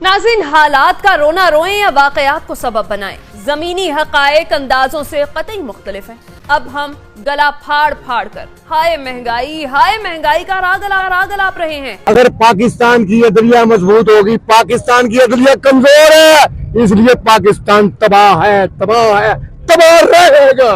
नाज़रीन, हालात का रोना रोएं या वाकयात को सबब बनाएं, जमीनी हकायक अंदाजों से कतई मुख्तलिफ हैं। अब हम गला फाड़ फाड़ कर हाय महंगाई का राग अलाप रहे हैं। अगर पाकिस्तान की अदलिया मजबूत होगी, पाकिस्तान की अदलिया कमजोर है, इसलिए पाकिस्तान तबाह तबाह रहेगा।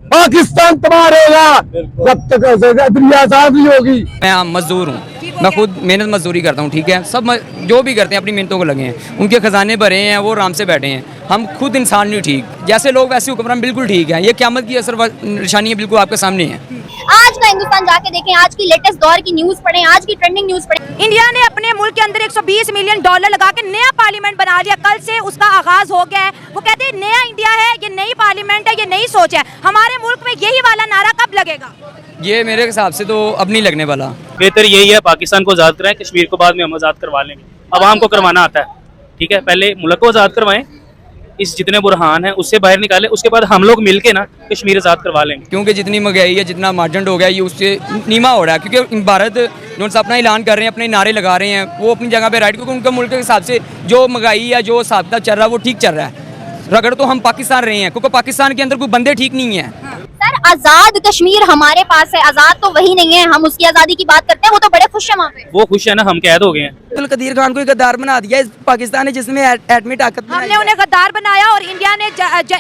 पाकिस्तान तबाह रहेगा जब तक अदलिया आजाद नहीं होगी। मैं मजदूर हूँ, मैं खुद मेहनत मजदूरी करता हूँ, ठीक है। सब जो भी करते हैं अपनी मेहनतों को लगे हैं, उनके खजाने भरे हैं, वो आराम से बैठे हैं। हम खुद इंसान नहीं ठीक, जैसे लोग वैसे हुक्मरान बिल्कुल ठीक है। ये क़यामत की असर निशानी है, बिल्कुल आपके सामने है। आज का हिंदुस्तान जाके देखें, आज की लेटेस्ट दौर की न्यूज पढ़ें, आज की ट्रेंडिंग न्यूज पढ़ें। इंडिया ने अपने मुल्क के अंदर 120 मिलियन डॉलर लगा के नया पार्लियामेंट बना लिया। कल से उसका आगाज हो गया है। वो कहते हैं नया इंडिया है, ये नई पार्लियामेंट है, ये नई सोच है। हमारे मुल्क में यही वाला नारा कब लगेगा? ये मेरे हिसाब से तो अब नहीं लगने वाला। बेहतर यही है पाकिस्तान को आज़ाद कराएं, कश्मीर को बाद में हम आज़ाद करवा लेंगे। अवाम को करवाना आता है, ठीक है। पहले मुल्क को आज़ाद करवाएं, इस जितने बुरहान है उससे बाहर निकालें, उसके बाद हम लोग मिलके ना कश्मीर आज़ाद करवा लेंगे। क्योंकि जितनी महंगाई है, जितना मार्जिन हो गया, ये उससे नीमा हो रहा है। क्योंकि भारत जो अपना ऐलान कर रहे हैं, अपने नारे लगा रहे हैं, वो अपनी जगह पे राइट, क्योंकि उनके मुल्क के हिसाब से जो महंगाई या जो हिसाब चल रहा है वो ठीक चल रहा है। रगड़ तो हम पाकिस्तान रहे हैं, क्योंकि पाकिस्तान के अंदर कोई बंदे ठीक नहीं है। सर, आजाद कश्मीर हमारे पास है, आजाद तो वही नहीं है। हम उसकी आजादी की बात करते हैं, वो तो बड़े खुश है वहाँ पे। वो खुश है ना, हम कैद हो गए हैं। अब्दुल कदीर खान को गद्दार बना दिया इस पाकिस्तान ने, जिसमें एटमी ताकत हमने उन्हें गद्दार बनाया और इंडिया ने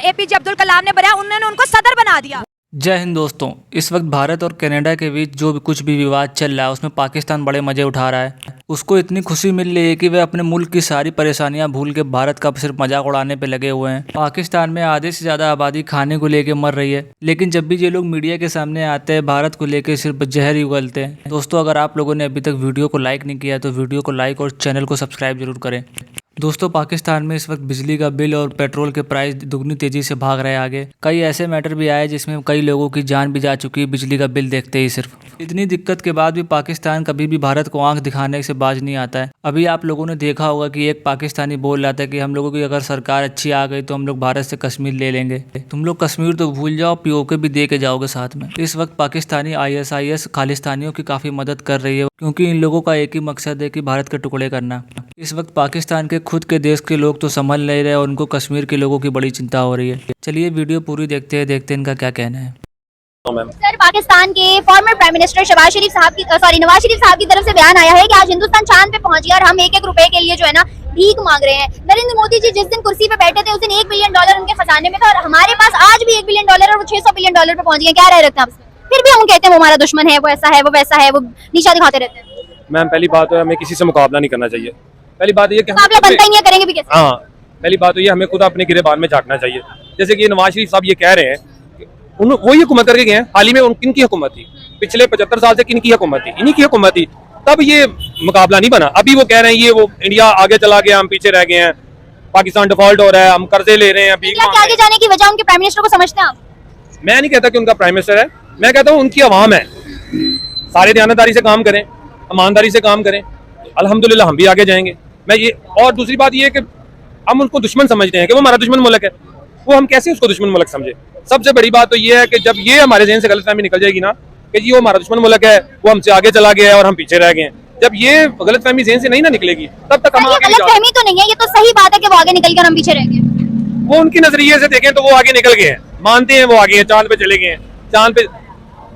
APJ अब्दुल कलाम ने बनाया, उन्होंने उनको सदर बना दिया। जय हिंद दोस्तों। इस वक्त भारत और कनाडा के बीच जो भी कुछ भी विवाद चल रहा है, उसमें पाकिस्तान बड़े मजे उठा रहा है। उसको इतनी खुशी मिल रही है कि वह अपने मुल्क की सारी परेशानियां भूल के भारत का सिर्फ मजाक उड़ाने पे लगे हुए हैं। पाकिस्तान में आधे से ज़्यादा आबादी खाने को लेके मर रही है, लेकिन जब भी ये लोग मीडिया के सामने आते हैं, भारत को लेके सिर्फ जहर ही उगलते हैं। दोस्तों, अगर आप लोगों ने अभी तक वीडियो को लाइक नहीं किया तो वीडियो को लाइक और चैनल को सब्सक्राइब जरूर करें। दोस्तों, पाकिस्तान में इस वक्त बिजली का बिल और पेट्रोल के प्राइस दुगनी तेजी से भाग रहे हैं आगे। कई ऐसे मैटर भी आए जिसमें कई लोगों की जान भी जा चुकी है बिजली का बिल देखते ही। सिर्फ इतनी दिक्कत के बाद भी पाकिस्तान कभी भी भारत को आंख दिखाने से बाज नहीं आता है। अभी आप लोगों ने देखा होगा कि एक पाकिस्तानी बोल रहा था कि हम लोगों की अगर सरकार अच्छी आ गई तो हम लोग भारत से कश्मीर ले लेंगे। तुम लोग कश्मीर तो भूल जाओ, POK भी दे के जाओगे साथ में। इस वक्त पाकिस्तानी ISIS खालिस्तानियों की काफ़ी मदद कर रही है, क्योंकि इन लोगों का एक ही मकसद है कि भारत के टुकड़े करना। इस वक्त पाकिस्तान के खुद के देश के लोग तो संभल नहीं रहे और उनको कश्मीर के लोगों की बड़ी चिंता हो रही है। चलिए वीडियो पूरी देखते हैं इनका क्या कहना है। सर, पाकिस्तान के former prime minister Nawaz Sharif साहब की तरफ से बयान आया है कि आज हिंदुस्तान चांद पे पहुंच गया और हम 1-1 रुपए के लिए जो है ना भीख मांग रहे हैं। नरेंद्र मोदी जी जिस दिन कुर्सी पे बैठे थे उस दिन $1 बिलियन उनके खजाने में था, और हमारे पास आज भी $1 बिलियन और वो $600 बिलियन पे पहुंच गए। क्या रह रखते हैं आपसे? फिर भी हम कहते हैं वो हमारा दुश्मन है, वो ऐसा है, वो वैसा है, वो नीचा दिखाते रहते हैं। मैम, पहली बात है हमें किसी से मुकाबला नहीं करना चाहिए। पहली बात ये कि मुकाबला बनता ही नहीं है, करेंगे भी कैसे? हाँ, पहली बात तो ये हमें खुद अपने गिरेबान में झांकना चाहिए। जैसे कि नवाज शरीफ साहब ये कह रहे हैं, वही हुकूमत करके गए हैं। हाल ही में किनकी हुकूमत थी? पिछले 75 साल से किनकी हुकूमत थी? इन्हीं की हुकूमत थी। तब ये मुकाबला नहीं बना। अभी वो कह रहे हैं ये वो इंडिया आगे चला गया, हम पीछे रह गए हैं, पाकिस्तान डिफॉल्ट हो रहा है, हम कर्जे ले रहे हैं। इंडिया के आगे जाने की वजह उनके प्राइम मिनिस्टर को समझते हैं आप? मैं नहीं कहता कि उनका प्राइम मिनिस्टर है, मैं कहता हूँ उनकी आवाम है। सारे दयानतदारी से काम करें, ईमानदारी से काम करें, अल्हम्दुलिल्लाह हम भी आगे जाएंगे। मैं ये, और दूसरी बात ये है कि हम उनको दुश्मन समझते हैं कि वो हमारा दुश्मन मुल्क है। वो हम कैसे उसको दुश्मन मुल्क समझे? सबसे बड़ी बात तो ये है कि जब ये हमारे ज़हन से गलतफहमी निकल जाएगी ना कि जी वो हमारा दुश्मन मुल्क है, वो हमसे आगे चला गया है और हम पीछे रह गए हैं, जब ये गलतफहमी ज़हन से नहीं ना निकलेगी तब तक हम आगे। गलतफहमी तो नहीं है, ये तो सही बात है कि वो आगे निकल कर हम पीछे रह गए। वो उनकी नजरिए से देखें तो वो आगे निकल गए हैं, मानते हैं वो आगे हैं, चांद पे चले गए हैं। चांद पे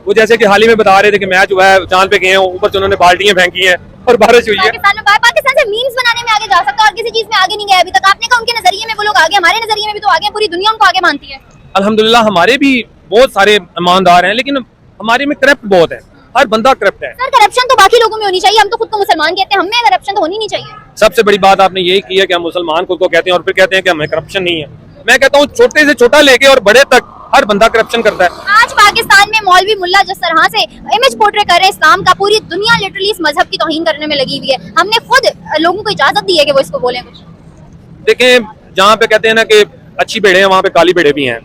वो जैसे कि हाल ही में बता रहे थे कि मैच हुआ है, चांद पे गए हैं, ऊपर से उन्होंने बाल्टियां फेंकी हैं और बारिश हुई है। पाकिस्तान से मीम्स बनाने में आगे जा सकता है और किसी चीज में आगे नहीं गया अभी तक। आपने कहा उनके नजरिए में वो लोग आगे, हमारे नजरिए में भी तो आगे, पूरी दुनिया उनको आगे मानती है। अल्हम्दुलिल्लाह हमारे भी बहुत सारे ईमानदार हैं, लेकिन हमारे में करप्ट बहुत है, हर बंदा करप्ट है। सर, करप्शन तो बाकी लोगों में होनी चाहिए, हम तो खुद को मुसलमान कहते हैं, हमें करप्शन तो होनी नहीं चाहिए। सबसे बड़ी बात आपने यही की है कि हम मुसलमान खुद को कहते हैं और फिर कहते हैं कि हमें करप्शन नहीं है। मैं कहता हूँ छोटे से छोटा लेके और बड़े तक हर बंदा करप्शन करता है। आज पाकिस्तान में मौलवी मुल्ला जिस तरह से इमेज पोर्ट्रे कर रहे हैं इस्लाम का, पूरी दुनिया लिटरली इस मजहब की तौहीन करने में लगी हुई है। हमने खुद लोगों को इजाजत दी है कि वो इसको बोलें कुछ। देखें, जहाँ पे कहते हैं ना कि अच्छी भेड़े हैं, वहाँ पे काली भेड़े भी हैं।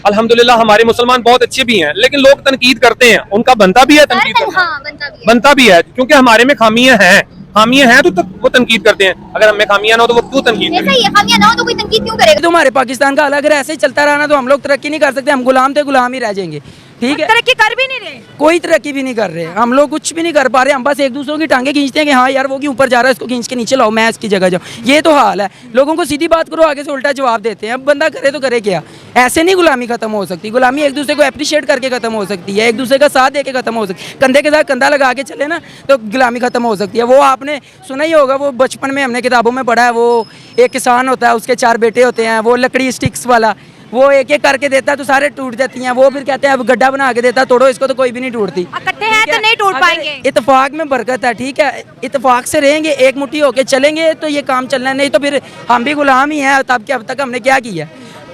अल्हम्दुलिल्लाह हमारे मुसलमान बहुत अच्छे भी हैं, लेकिन लोग तनकीद करते हैं, उनका बनता भी है तनकीद करना। हाँ, बनता भी है, क्योंकि हमारे में खामियां हैं तो वो तनकीद करते हैं। अगर हमें खामियां ना हो तो वो क्यों तनकीद करें? ये खामियां ना हो तो कोई तनकीद क्यों करेगा? तो हमारे पाकिस्तान का अलग, अगर ऐसे ही चलता रहा ना तो हम लोग तरक्की नहीं कर सकते, हम गुलाम थे, गुलाम ही रह जाएंगे। ठीक है, तरक्की कर भी नहीं रहे। कोई तरक्की भी नहीं कर रहे, हम लोग कुछ भी नहीं कर पा रहे। हम बस एक दूसरों की टांगे खींचते हैं कि हाँ यार वो क्यों ऊपर जा रहा है, इसको खींच के नीचे लाओ, मैं इसकी जगह जाऊँ। ये तो हाल है। लोगों को सीधी बात करो, आगे से उल्टा जवाब देते हैं। अब बंदा करे तो करे क्या? ऐसे नहीं गुलामी खत्म हो सकती। गुलामी एक दूसरे को अप्रिशिएट करके खत्म हो सकती है, एक दूसरे का साथ दे के खत्म हो सकती है। कंधे के साथ कंधा लगा के चले ना तो गुलामी खत्म हो सकती है। वो आपने सुना ही होगा, वो बचपन में हमने किताबों में पढ़ा है, वो एक किसान होता है, उसके 4 बेटे होते हैं, वो लकड़ी स्टिक्स वाला, वो एक एक करके देता है तो सारे टूट जाती हैं। वो फिर कहते हैं अब गड्ढा बना के देता, तोड़ो इसको, तो कोई भी नहीं टूटती। इकट्ठे हैं तो नहीं टूट पाएंगे। इत्तेफाक में बरकत है, ठीक है, इत्तेफाक से रहेंगे, एक मुट्ठी होके चलेंगे तो ये काम चलना है, नहीं तो फिर हम भी गुलाम ही हैं। तब के अब तक हमने क्या किया?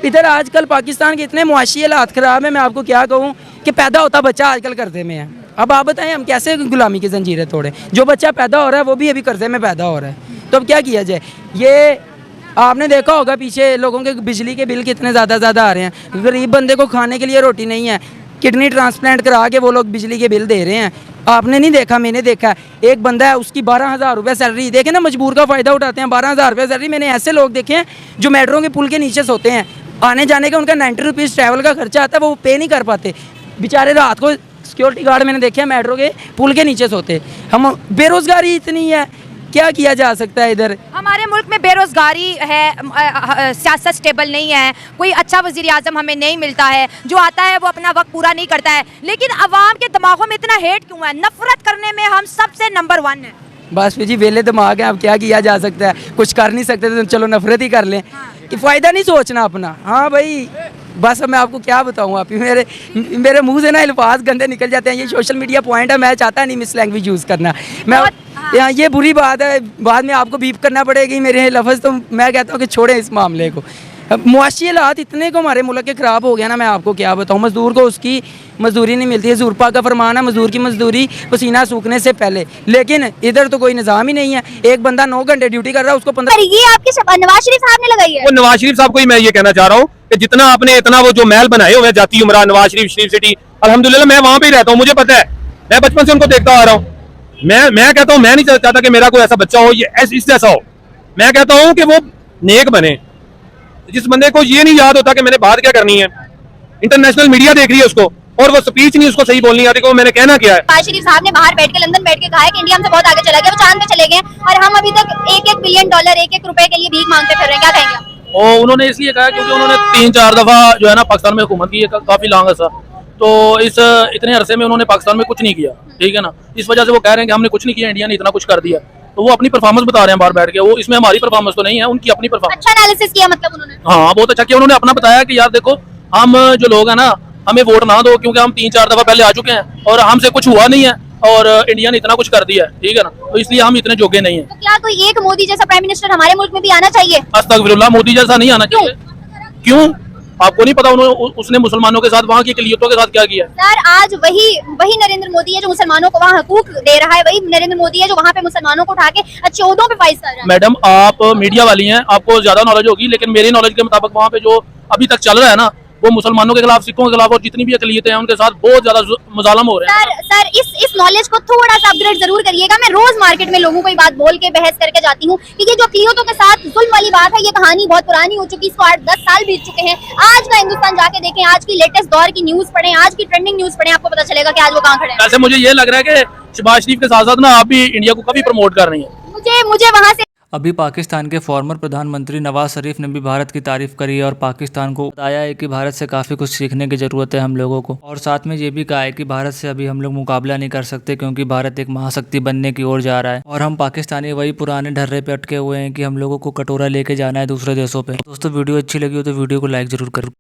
इधर आजकल पाकिस्तान के इतने मुआशी हालात ख़राब है, मैं आपको क्या कहूँ कि पैदा होता बच्चा आजकल कर्जे में है। अब आप बताएं हम कैसे गुलामी की जंजीरें तोड़ें? जो बच्चा पैदा हो रहा है वो भी अभी कर्जे में पैदा हो रहा है, तो अब क्या किया जाए? ये आपने देखा होगा पीछे लोगों के बिजली के बिल कितने ज़्यादा आ रहे हैं। गरीब बंदे को खाने के लिए रोटी नहीं है, किडनी ट्रांसप्लांट करा के वो लोग बिजली के बिल दे रहे हैं। आपने नहीं देखा, मैंने देखा है। एक बंदा है, उसकी 12,000 रुपये सैलरी। देखे ना, मजबूर का फ़ायदा उठाते हैं। 12,000 रुपये सैलरी। मैंने ऐसे लोग देखे हैं जो मेट्रो के पुल के नीचे सोते हैं, आने जाने का उनका 90 रुपीज़ ट्रैवल का खर्चा आता है, वो पे नहीं कर पाते बेचारे। रात को सिक्योरिटी गार्ड मैंने देखे हैं मेट्रो के पुल के नीचे सोते। हम बेरोज़गारी इतनी है, क्या किया जा सकता है? इधर हमारे मुल्क में बेरोजगारी है, सियासत स्टेबल नहीं है, कोई अच्छा वजीर आजम हमें नहीं मिलता है, जो आता है वो अपना वक्त पूरा नहीं करता है। लेकिन अवाम के दिमागों में इतना हेट क्यों है? नफरत करने में हम सबसे नंबर 1 है। बस जी वेले दिमाग है, अब क्या किया जा सकता है? कुछ कर नहीं सकते तो चलो नफरत ही कर लें। कि फ़ायदा नहीं सोचना अपना। हाँ भाई, बस मैं आपको क्या बताऊँ, आप ही मेरे मुंह से ना अल्फाज गंदे निकल जाते हैं। ये सोशल मीडिया पॉइंट है, मैं चाहता नहीं मिस लैंग्वेज यूज़ करना। मैं ये बुरी बात है, बाद में आपको बीप करना पड़ेगी मेरे लफ्ज़, तो मैं कहता हूँ कि छोड़ें इस मामले को। मुआशी हालात इतने को हमारे मुल्क के ख़राब हो गया ना, मैं आपको क्या बताऊँ। मज़दूर को उसकी मजदूरी नहीं मिलती है। ज़ुरपा का फरमान है, मजदूर की मजदूरी पसीना सूखने से पहले। लेकिन इधर तो कोई निज़ाम ही नहीं है। एक बंदा 9 घंटे ड्यूटी कर रहा है, उसको 15। ये आपके नवाज शरीफ साहब ने लगाई है। वो नवाज शरीफ साहब को ही मैं ये कहना चाह रहा हूँ कि जितना आपने इतना वो जो महल बनाए हुए जाती उमरा नवाज शरीफ सिटी, अल्हम्दुलिल्लाह मैं वहाँ पे ही रहता हूँ, मुझे पता है, मैं बचपन से उनको देखता आ रहा हूँ। मैं कहता हूँ, मैं नहीं चाहता कि मेरा कोई ऐसा बच्चा हो ये इस जैसा हो। मैं कहता हूँ कि वो नेक बने। जिस बंदे को ये नहीं याद होता कि मैंने बात क्या करनी है, इंटरनेशनल मीडिया देख रही है उसको, और वो स्पीच नहीं उसको सही बोलनी आती, को मैंने कहना क्या है। नवाज शरीफ साहब ने बाहर बैठ के, लंदन बैठ के कहा है कि इंडिया हमसे बहुत आगे चला गया, वो चांद पे चले गए, और हम अभी तक $1-1 बिलियन, $1-1 रुपए के लिए भीख मांगते फिर रहे हैं। क्या कहेंगे? और उन्होंने इसलिए कहा क्योंकि उन्होंने 3-4 दफा जो है ना पाकिस्तान में हुकूमत की है, काफी लॉन्ग अर्सा। तो इस इतने अरसे में उन्होंने पाकिस्तान में कुछ नहीं किया, ठीक है ना। इस वजह से वो कह रहे हैं कि हमने कुछ नहीं किया, इंडिया ने इतना कुछ कर दिया। तो वो अपनी परफॉर्मेंस बता रहे हैं बाहर बैठ के। वो इसमें हमारी परफॉर्मेंस तो नहीं है, उनकी अपनी परफॉर्मेंस। अच्छा एनालिसिस किया मतलब उन्होंने। हाँ, बहुत अच्छा किया उन्होंने। अपना बताया कि यार देखो, हम जो लोग हैं ना, हमें वोट ना दो क्योंकि हम 3-4 दफा पहले आ चुके हैं और हमसे कुछ हुआ नहीं है, और इंडिया ने इतना कुछ कर दिया है, ठीक है ना। तो इसलिए हम इतने जोगे नहीं है। तो क्या कोई एक मोदी जैसा प्राइम मिनिस्टर हमारे मुल्क में भी आना चाहिए? अस्तगफिरुल्लाह, मोदी जैसा नहीं आना चाहिए। क्यों? आपको नहीं पता उसने मुसलमानों के साथ, वहाँ की अक़लियतों के साथ क्या किया? सर, आज वही नरेंद्र मोदी है जो मुसलमानों को वहाँ हकूक दे रहा है, वही नरेंद्र मोदी है जो वहाँ पे मुसलमानों को उठा के अच्छे ओहदों पे फाइज कर रहा है। मैडम, आप मीडिया वाली हैं, आपको ज्यादा नॉलेज होगी, लेकिन मेरी नॉलेज के मुताबिक वहाँ पे जो अभी तक चल रहा है ना, वो मुसलमानों के खिलाफ, सिखों के खिलाफ, और जितनी भी अक़लियतें हैं उनके साथ बहुत ज्यादा मुजालम हो रहे हैं। सर इस नॉलेज को थोड़ा सा अपग्रेड जरूर करिएगा। मैं रोज मार्केट में लोगों को ये बात बोल के बहस करके जाती हूँ कि ये जो अक़लियतों के साथ जुल्म वाली बात है, ये कहानी बहुत पुरानी हो चुकी है, इसको 8-10 साल बीत चुके हैं। आज का हिंदुस्तान जाके देखें, आज की लेटेस्ट दौर की न्यूज पढ़ें, आज की ट्रेंडिंग न्यूज पढ़ें, आपको पता चलेगा कि आज वो कहाँ खड़े हैं। वैसे मुझे ये लग रहा है कि शहबाज शरीफ के साथ साथ ना आप भी इंडिया को काफी प्रमोट कर रही है। मुझे वहाँ से अभी पाकिस्तान के फॉर्मर प्रधानमंत्री नवाज शरीफ ने भी भारत की तारीफ करी है और पाकिस्तान को बताया है कि भारत से काफ़ी कुछ सीखने की ज़रूरत है हम लोगों को। और साथ में ये भी कहा है कि भारत से अभी हम लोग मुकाबला नहीं कर सकते क्योंकि भारत एक महाशक्ति बनने की ओर जा रहा है और हम पाकिस्तानी वही पुराने ढर्रे पे अटके हुए हैं कि हम लोगों को कटोरा लेके जाना है दूसरे देशों पे। दोस्तों, वीडियो अच्छी लगी हो तो वीडियो को लाइक जरूर करो।